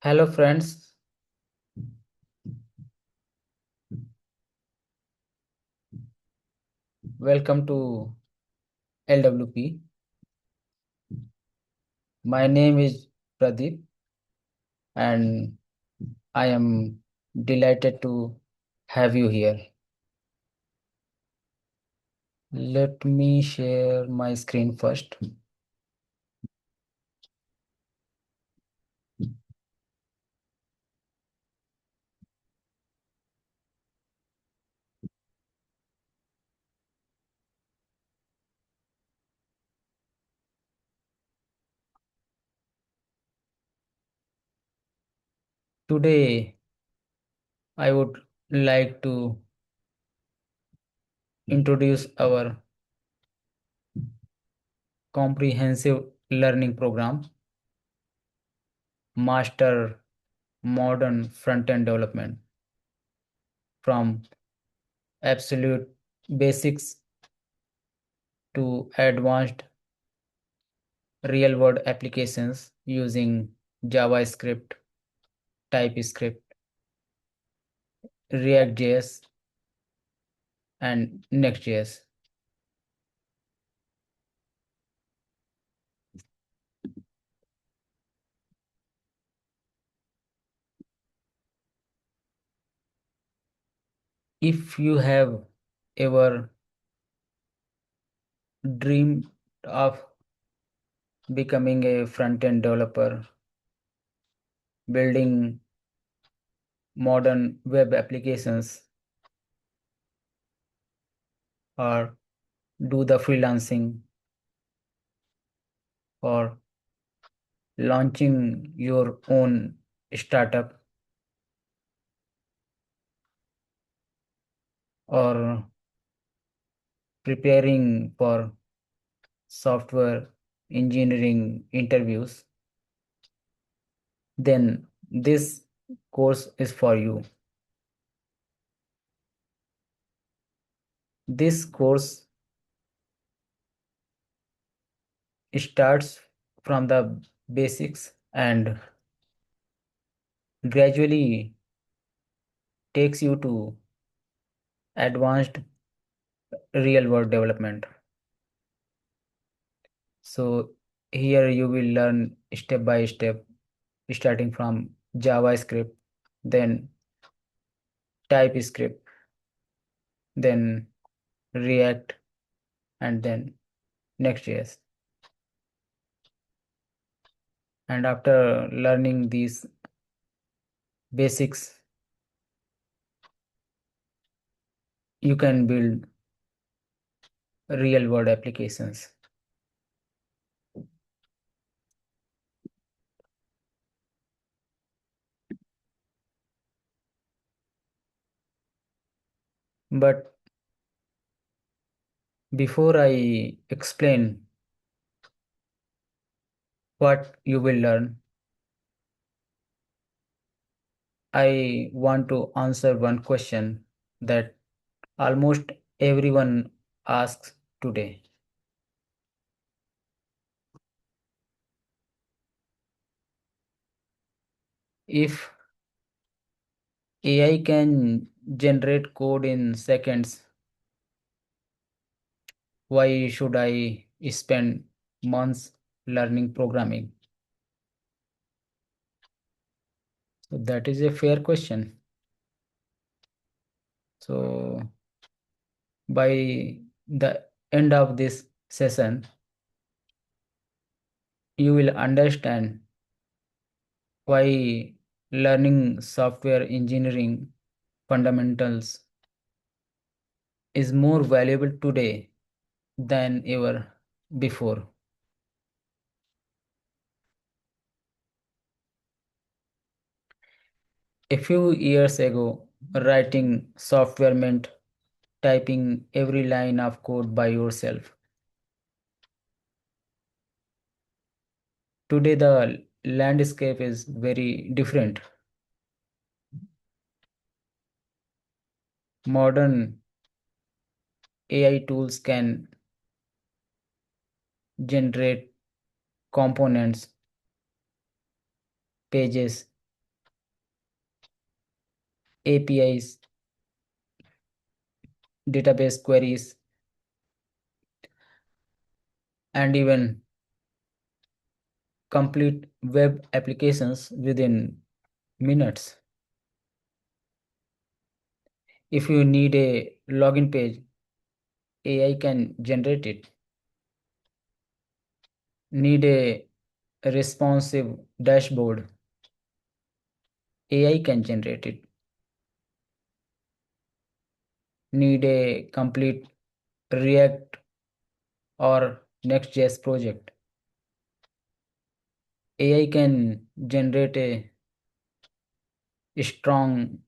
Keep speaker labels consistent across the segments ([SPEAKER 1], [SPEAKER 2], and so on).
[SPEAKER 1] Hello friends, welcome to LWP. My name is Pradeep and I am delighted to have you here. Let me share my screen first. Today, I would like to introduce our comprehensive learning program, Master Modern Front-End Development, from absolute basics to advanced real-world applications using JavaScript, TypeScript, React.js, and Next.js. If you have ever dreamed of becoming a front-end developer, building modern web applications, or do the freelancing, or launching your own startup, or preparing for software engineering interviews, then this course is for you. This course starts from the basics and gradually takes you to advanced real world development. So here you will learn step by step, starting from JavaScript, then TypeScript, then React, and then Next.js. And after learning these basics, you can build real world applications. But before I explain what you will learn, I want to answer one question that almost everyone asks today. If AI can generate code in seconds, why should I spend months learning programming? So that is a fair question. So by the end of this session, you will understand why learning software engineering fundamentals is more valuable today than ever before. A few years ago, writing software meant typing every line of code by yourself. Today, the landscape is very different. Modern AI tools can generate components, pages, APIs, database queries, and even complete web applications within minutes. If you need a login page, AI can generate it. Need a responsive dashboard, AI can generate it. Need a complete React or Next.js project, AI can generate a strong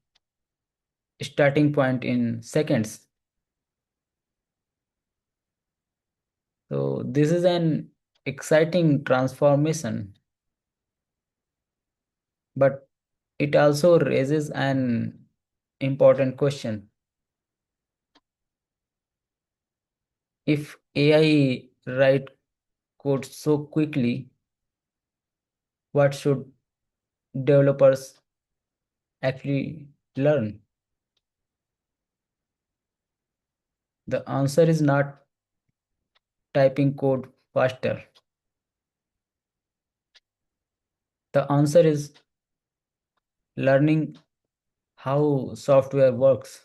[SPEAKER 1] starting point in seconds. So this is an exciting transformation, but it also raises an important question. If AI write code so quickly, what should developers actually learn? The answer is not typing code faster. The answer is learning how software works,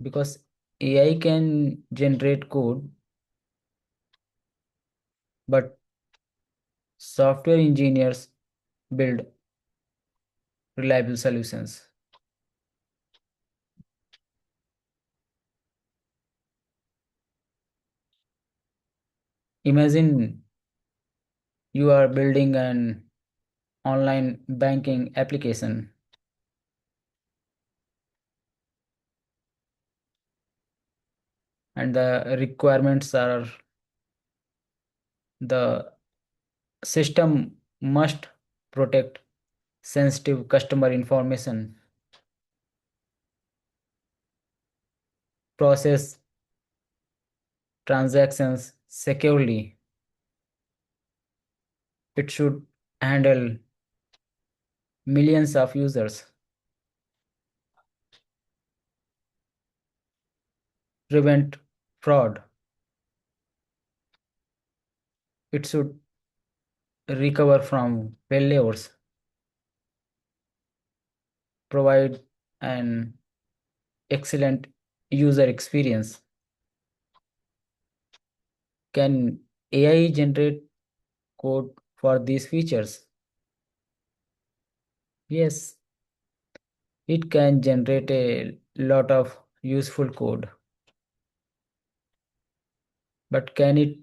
[SPEAKER 1] because AI can generate code, but software engineers build reliable solutions. Imagine you are building an online banking application, and the requirements are the system must protect sensitive customer information, process transactions securely. It should handle millions of users, prevent fraud. It should recover from failures, provide an excellent user experience. Can AI generate code for these features? Yes, it can generate a lot of useful code, but can it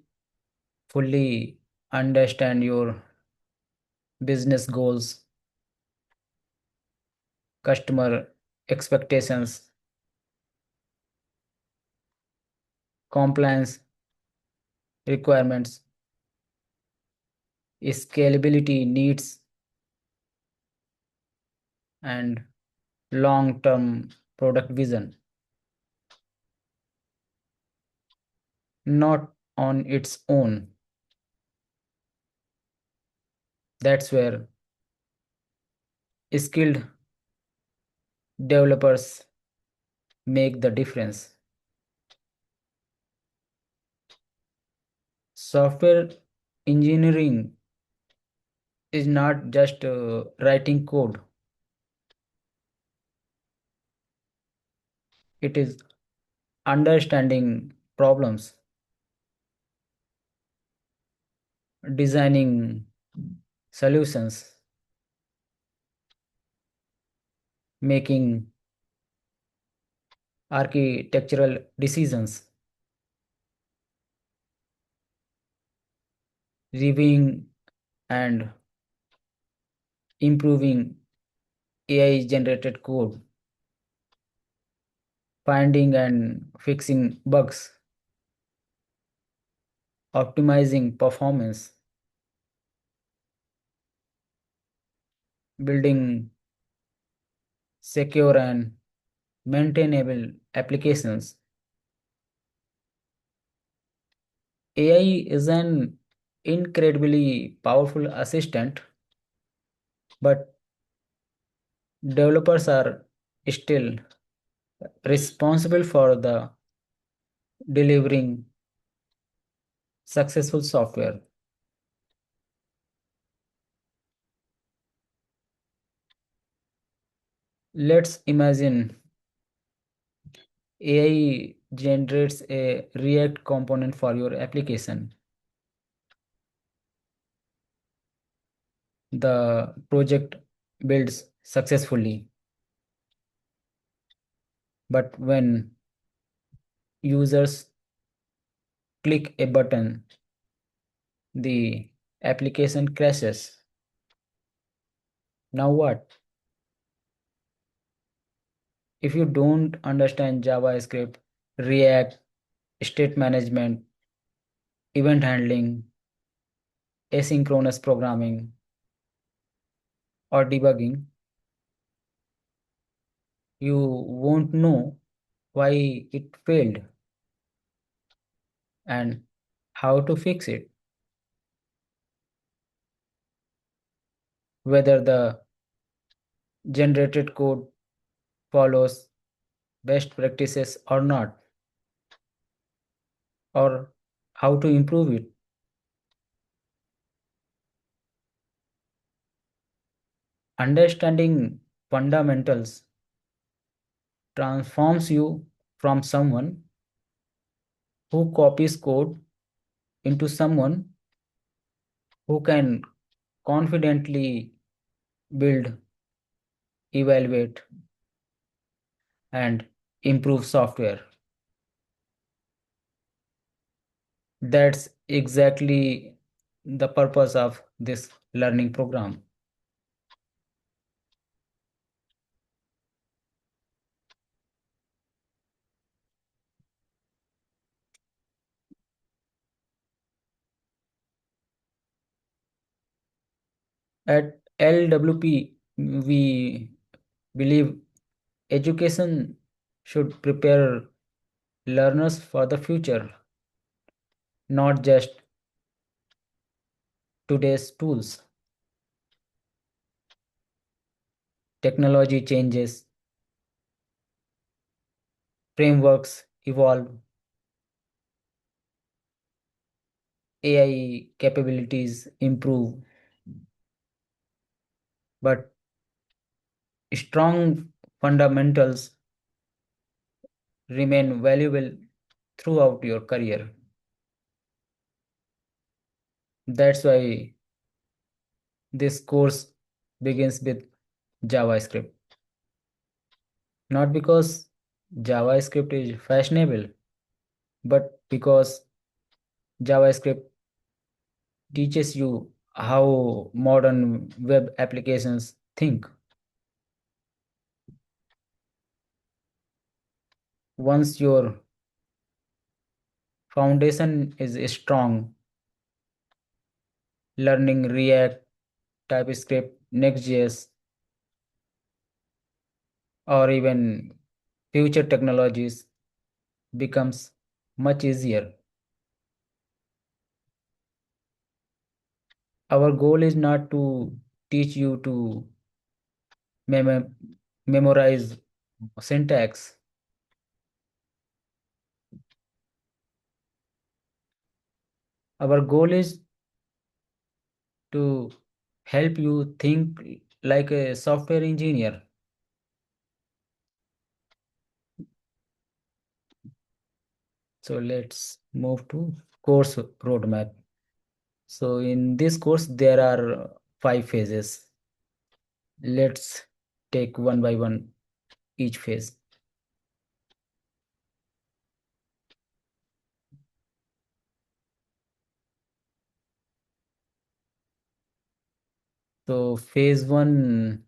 [SPEAKER 1] fully understand your business goals, customer expectations, compliance requirements, scalability needs, and long-term product vision? Not on its own. That's where skilled developers make the difference. Software engineering is not just writing code, it is understanding problems, designing solutions, making architectural decisions, reviewing and improving AI generated code, finding and fixing bugs, optimizing performance, building secure and maintainable applications. AI is an incredibly powerful assistant, but Developers are still responsible for the delivering successful software. Let's imagine AI generates a React component for your application. The project builds successfully, but when users click a button, the application crashes. Now what? If you don't understand JavaScript, React, state management, event handling, asynchronous programming, or debugging, you won't know why it failed and how to fix it. Whether the generated code follows best practices or not, or how to improve it. Understanding fundamentals transforms you from someone who copies code into someone who can confidently build, evaluate, and improve software. That's exactly the purpose of this learning program. At LWP, we believe education should prepare learners for the future, not just today's tools. Technology changes, frameworks evolve, AI capabilities improve, but strong fundamentals remain valuable throughout your career. That's why this course begins with JavaScript. Not because JavaScript is fashionable, but because JavaScript teaches you how modern web applications think. Once your foundation is strong, learning React, TypeScript, Next.js, or even future technologies becomes much easier. Our goal is not to teach you to mem- memorize syntax. Our goal is to help you think like a software engineer. So let's move to course roadmap. So in this course, there are 5 phases. Let's take one by one each phase. So phase one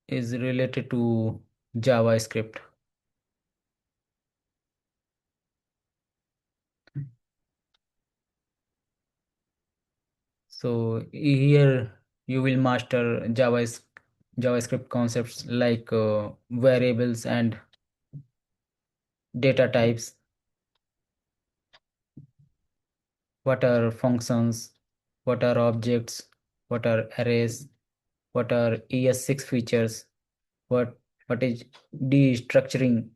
[SPEAKER 1] is related to JavaScript. So here you will master JavaScript concepts like variables and data types, what are functions, what are objects, what are arrays, what are ES6 features, what what is destructuring,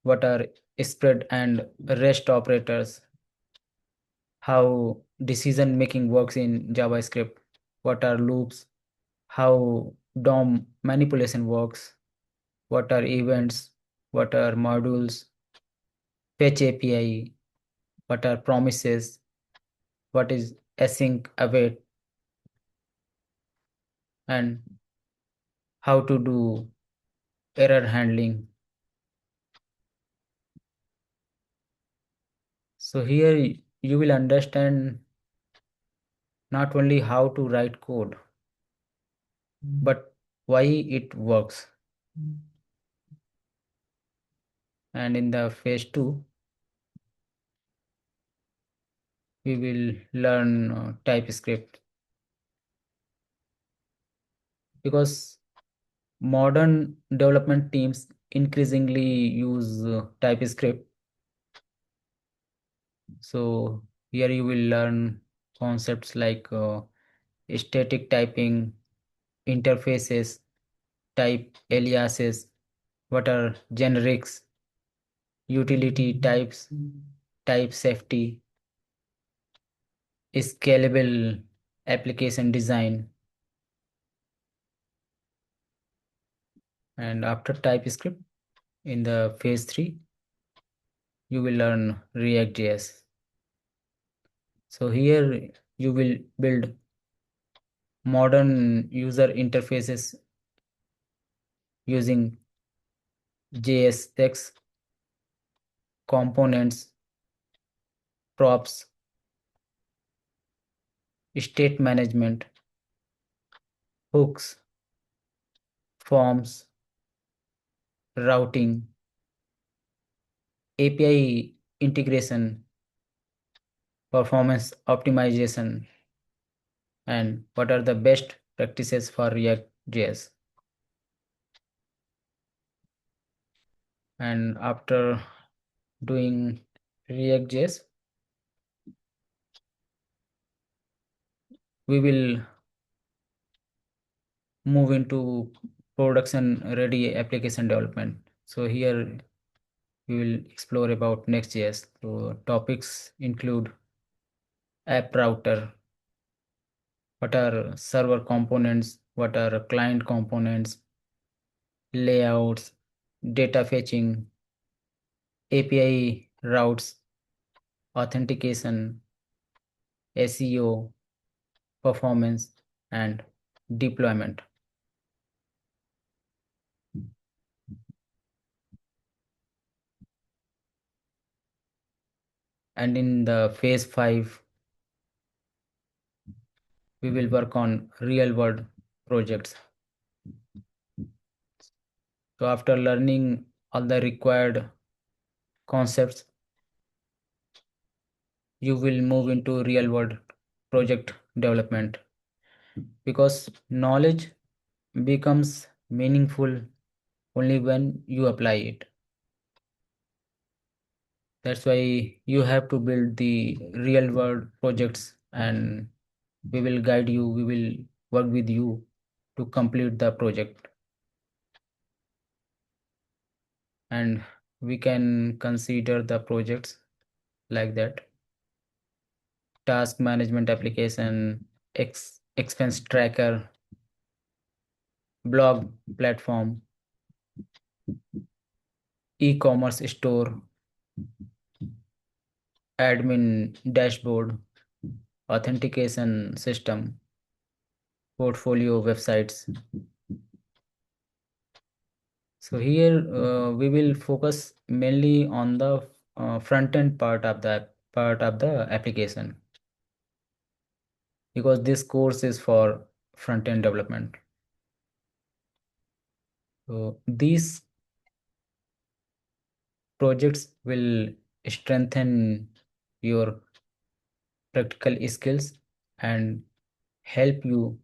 [SPEAKER 1] what are spread and rest operators, how decision making works in JavaScript, what are loops, how DOM manipulation works, what are events, what are modules, fetch API, what are promises, what is async await, and how to do error handling. So here you will understand not only how to write code, but why it works. And in the phase 2, we will learn TypeScript, because modern development teams increasingly use TypeScript. So here you will learn concepts like static typing, interfaces, type aliases, what are generics, utility types, type safety, scalable application design. And after TypeScript, in the phase 3, you will learn React.js. So here you will build modern user interfaces using JSX, components, props, state management, hooks, forms, routing, API integration, performance optimization, and what are the best practices for React.js. And after doing React.js, we will move into production ready application development. So here we will explore about Next.js. So topics include app router, what are server components, what are client components, layouts, data fetching, API routes, authentication, SEO, performance, and deployment. And in the phase 5, we will work on real world projects. So after learning all the required concepts, you will move into real world project development, because knowledge becomes meaningful only when you apply it. That's why you have to build the real world projects, and we will guide you, we will work with you to complete the project. And we can consider the projects like that: task management application, expense tracker, blog platform, e-commerce store, admin dashboard, authentication system, portfolio websites. So here we will focus mainly on the front end part of the application, because this course is for front end development. So these projects will strengthen your practical skills and help you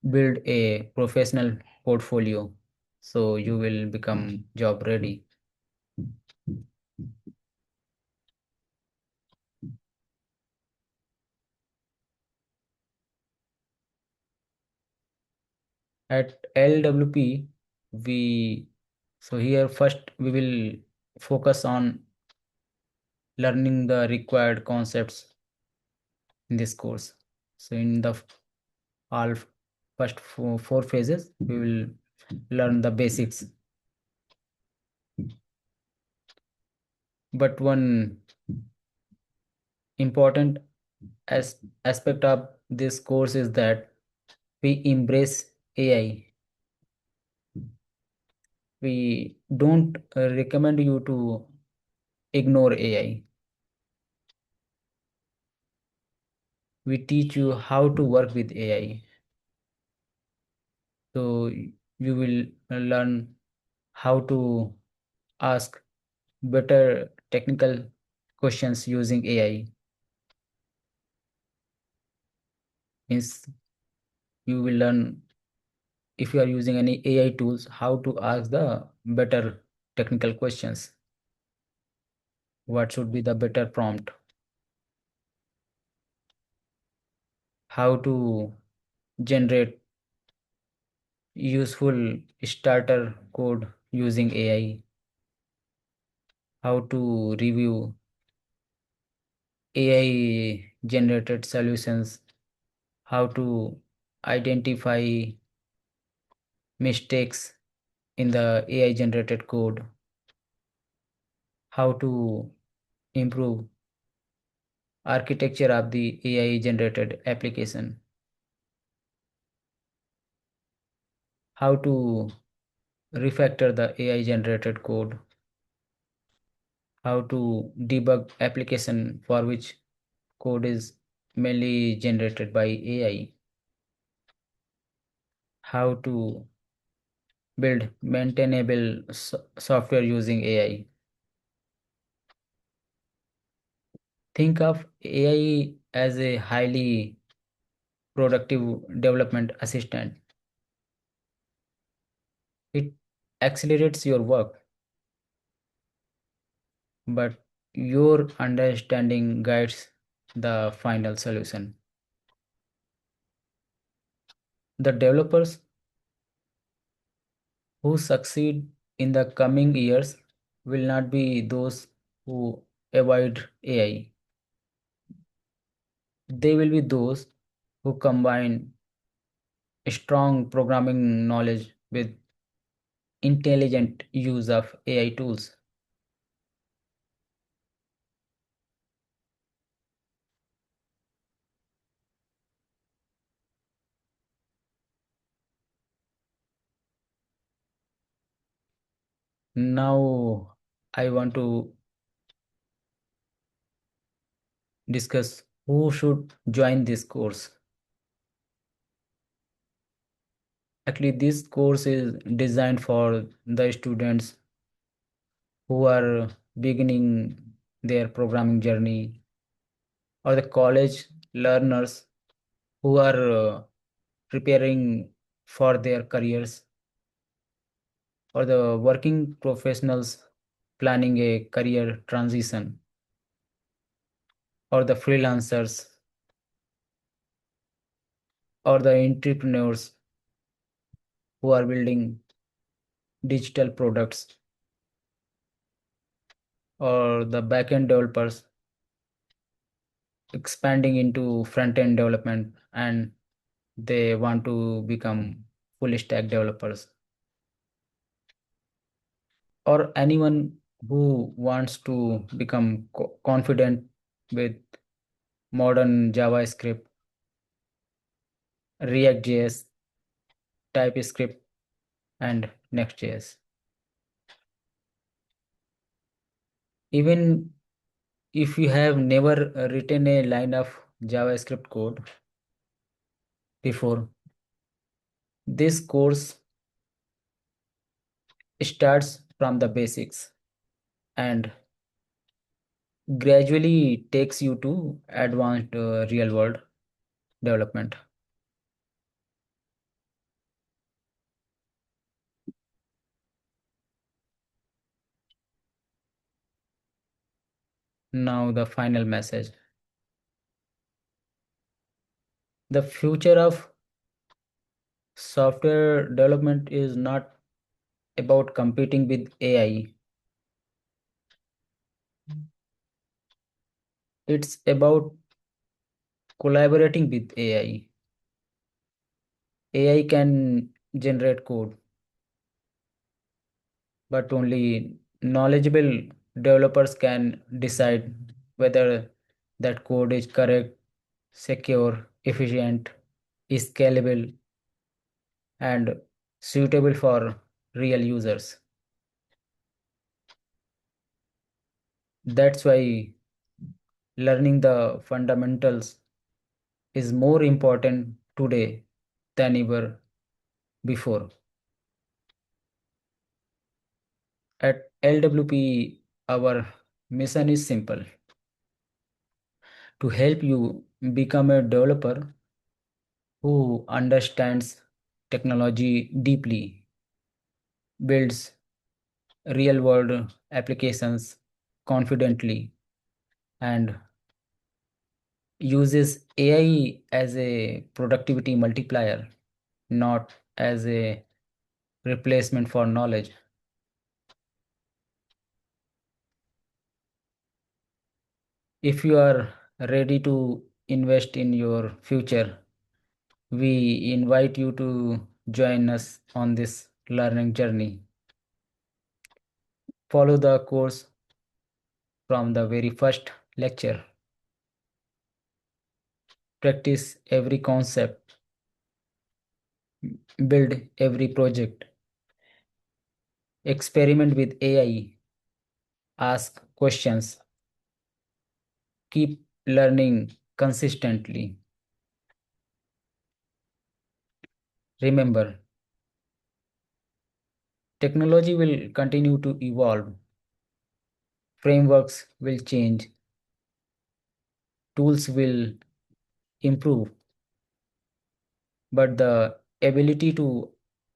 [SPEAKER 1] build a professional portfolio, so you will become job ready. At LWP, we so here first we will focus on learning the required concepts in this course. So in the all first four phases, we will learn the basics. But one important aspect of this course is that we embrace AI. We don't recommend you to ignore AI. We teach you how to work with AI. So you will learn how to ask better technical questions using AI. Means you will learn if you are using any AI tools how to ask the better technical questions. What should be the better prompt? How to generate useful starter code using AI, how to review AI generated solutions, how to identify mistakes in the AI generated code, how to improve architecture of the AI generated application, how to refactor the AI generated code, how to debug application for which code is mainly generated by AI, how to build maintainable software using AI. Think of AI as a highly productive development assistant. It accelerates your work, but your understanding guides the final solution. The developers who succeed in the coming years will not be those who avoid AI. They will be those who combine strong programming knowledge with intelligent use of AI tools. Now, I want to discuss who should join this course. Actually, this course is designed for the students who are beginning their programming journey, or the college learners who are preparing for their careers, or the working professionals planning a career transition, or the freelancers, or the entrepreneurs who are building digital products, or the backend developers expanding into front-end development and they want to become full stack developers, or anyone who wants to become confident with modern JavaScript, React.js, TypeScript, and Next.js. Even if you have never written a line of JavaScript code before, this course starts from the basics and gradually takes you to advanced real world development. Now, the final message. The future of Software development is not about competing with AI. It's about collaborating with AI. AI can generate code, but only knowledgeable developers can decide whether that code is correct, secure, efficient, is scalable, and suitable for real users. That's why learning the fundamentals is more important today than ever before. At LWP, our mission is simple: to help you become a developer who understands technology deeply, builds real world applications confidently, and uses AI as a productivity multiplier, not as a replacement for knowledge. If you are ready to invest in your future, we invite you to join us on this learning journey. Follow the course from the very first lecture. Practice every concept, build every project, experiment with AI, ask questions, keep learning consistently. Remember, technology will continue to evolve, frameworks will change, tools will improve, but the ability to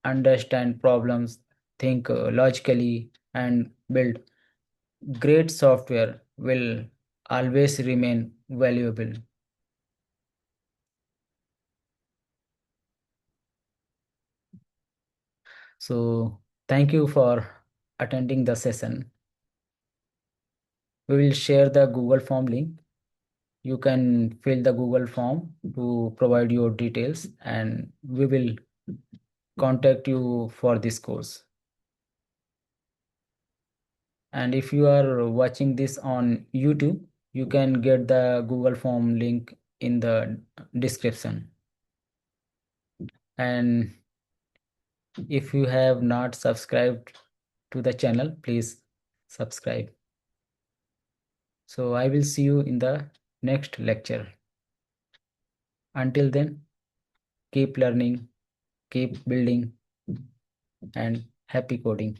[SPEAKER 1] understand problems, think logically, and build great software will always remain valuable. So, thank you for attending the session. We will share the Google Form link. You can fill the Google form to provide your details, and we will contact you for this course. And if you are watching this on YouTube, you can get the Google Form link in the description. And if you have not subscribed to the channel, please subscribe. So I will see you in the next lecture. Until then, keep learning, keep building, and happy coding.